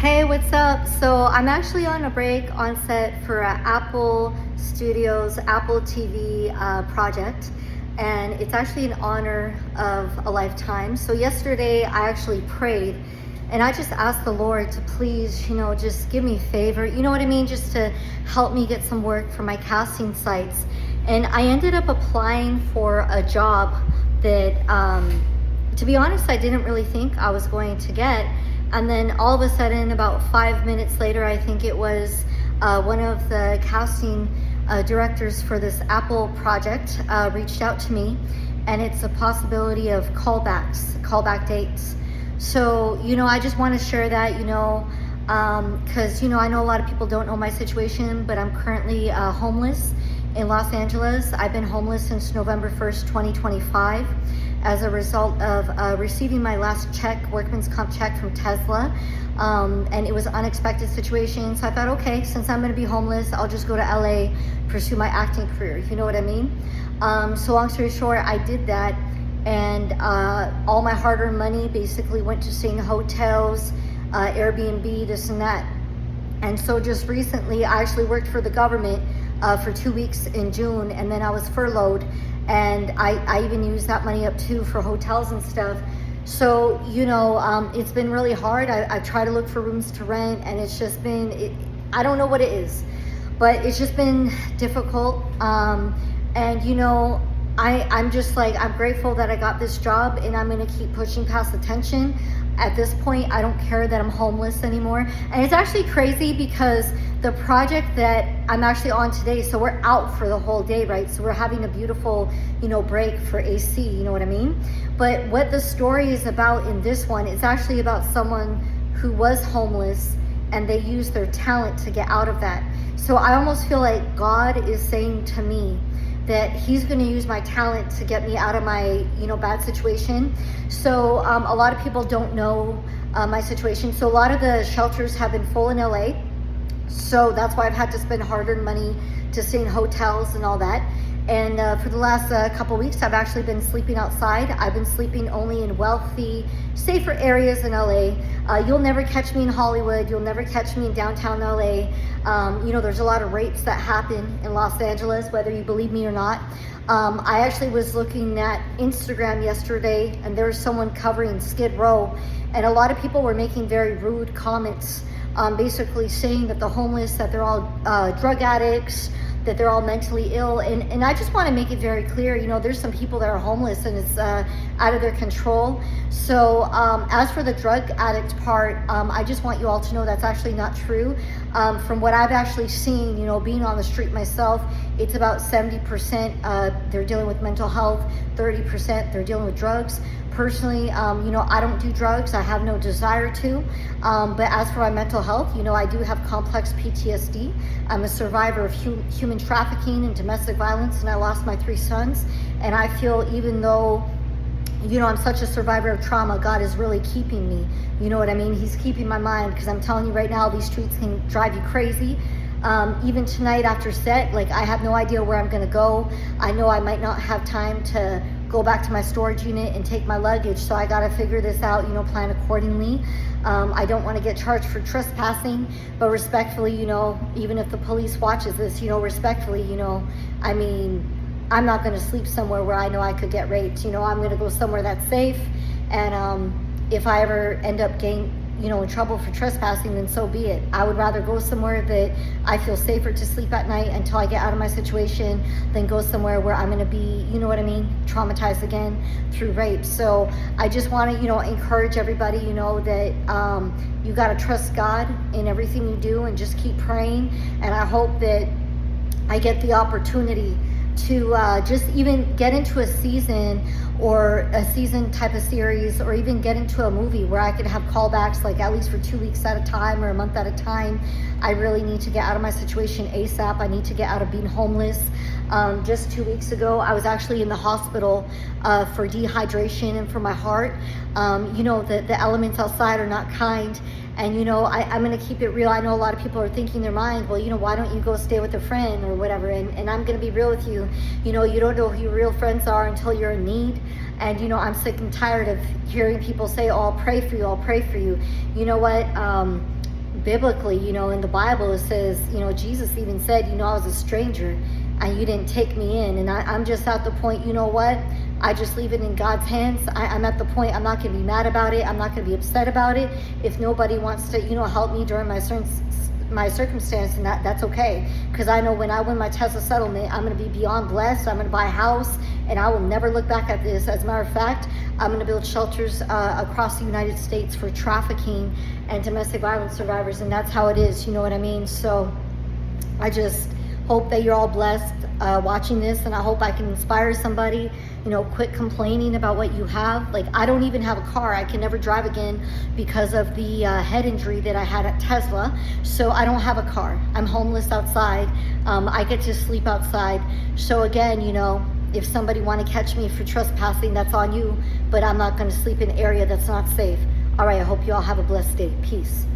Hey, what's up? So I'm actually on a break on set for a Apple Studios, Apple TV project, and it's actually in honor of a lifetime. So yesterday I actually prayed and I just asked the Lord to please, just give me favor, you know what I mean? Just to help me get some work for my casting sites. And I ended up applying for a job that, to be honest, I didn't really think I was going to get. And then all of a sudden, about 5 minutes later, I think it was, one of the casting directors for this Apple project reached out to me, and it's a possibility of callback dates. So, I just want to share that, because, I know a lot of people don't know my situation, but I'm currently homeless in Los Angeles. I've been homeless since November 1st, 2025. As a result of receiving my last check, workman's comp check from Tesla. And it was an unexpected situation. So I thought, okay, since I'm gonna be homeless, I'll just go to LA, pursue my acting career. You know what I mean? So long story short, I did that. And all my hard-earned money basically went to staying in hotels, Airbnb, this and that. And so just recently, I actually worked for the government for 2 weeks in June, and then I was furloughed. And I even used that money up too for hotels and stuff. So, it's been really hard. I try to look for rooms to rent, and it's just been, I don't know what it is, but it's just been difficult. And, I'm just like, I'm grateful that I got this job, and I'm gonna keep pushing past the tension. At this point, I don't care that I'm homeless anymore. And it's actually crazy because the project that I'm actually on today, so we're out for the whole day, right? So we're having a beautiful, break for AC, you know what I mean? But what the story is about in this one, it's actually about someone who was homeless and they used their talent to get out of that. So I almost feel like God is saying to me that he's going to use my talent to get me out of my, bad situation. So a lot of people don't know my situation. So a lot of the shelters have been full in LA. So that's why I've had to spend hard-earned money to stay in hotels and all that. And for the last couple weeks, I've actually been sleeping outside. I've been sleeping only in wealthy, safer areas in LA. You'll never catch me in Hollywood. You'll never catch me in downtown LA. There's a lot of rapes that happen in Los Angeles, whether you believe me or not. I actually was looking at Instagram yesterday, and there was someone covering Skid Row, and a lot of people were making very rude comments, basically saying that the homeless, that they're all drug addicts, that they're all mentally ill. And I just want to make it very clear, there's some people that are homeless and it's out of their control. So as for the drug addict part, I just want you all to know that's actually not true. From what I've actually seen, being on the street myself, it's about 70% they're dealing with mental health, 30% they're dealing with drugs. Personally, I don't do drugs. I have no desire to. But as for my mental health, I do have complex PTSD. I'm a survivor of human trafficking and domestic violence, and I lost my 3 sons. And I feel even though, I'm such a survivor of trauma, God is really keeping me. You know what I mean? He's keeping my mind, because I'm telling you right now, these streets can drive you crazy. Even tonight after set, I have no idea where I'm gonna go. I know I might not have time to go back to my storage unit and take my luggage, so I gotta figure this out, plan accordingly. I don't wanna get charged for trespassing, but respectfully, even if the police watches this, respectfully, I'm not gonna sleep somewhere where I know I could get raped. I'm gonna go somewhere that's safe, and if I ever end up getting in trouble for trespassing, then so be it. I would rather go somewhere that I feel safer to sleep at night until I get out of my situation than go somewhere where I'm gonna be, traumatized again through rape. So I just wanna, encourage everybody, that you gotta trust God in everything you do and just keep praying. And I hope that I get the opportunity to just even get into a season or a season type of series, or even get into a movie where I could have callbacks, at least for 2 weeks at a time or a month at a time. I really need to get out of my situation ASAP. I need to get out of being homeless. Just 2 weeks ago, I was actually in the hospital for dehydration and for my heart. The elements outside are not kind. And, I'm going to keep it real. I know a lot of people are thinking in their mind, well, why don't you go stay with a friend or whatever? And I'm going to be real with you. You don't know who your real friends are until you're in need. And, I'm sick and tired of hearing people say, oh, I'll pray for you. I'll pray for you. You know what? biblically, in the Bible, it says, Jesus even said, I was a stranger and you didn't take me in. And I'm just at the point, you know what? I just leave it in God's hands. I'm at the point, I'm not going to be mad about it. I'm not going to be upset about it. If nobody wants to, help me during my circumstance, and that's okay. Because I know when I win my Tesla settlement, I'm going to be beyond blessed. I'm going to buy a house and I will never look back at this. As a matter of fact, I'm going to build shelters across the United States for trafficking and domestic violence survivors. And that's how it is. You know what I mean? So I just hope that you're all blessed watching this, and I hope I can inspire somebody. Quit complaining about what you have. Like, I don't even have a car. I can never drive again because of the head injury that I had at Tesla. So I don't have a car. I'm homeless outside. I get to sleep outside. So again, if somebody want to catch me for trespassing, that's on you, but I'm not going to sleep in an area that's not safe. All right, I hope you all have a blessed day. Peace.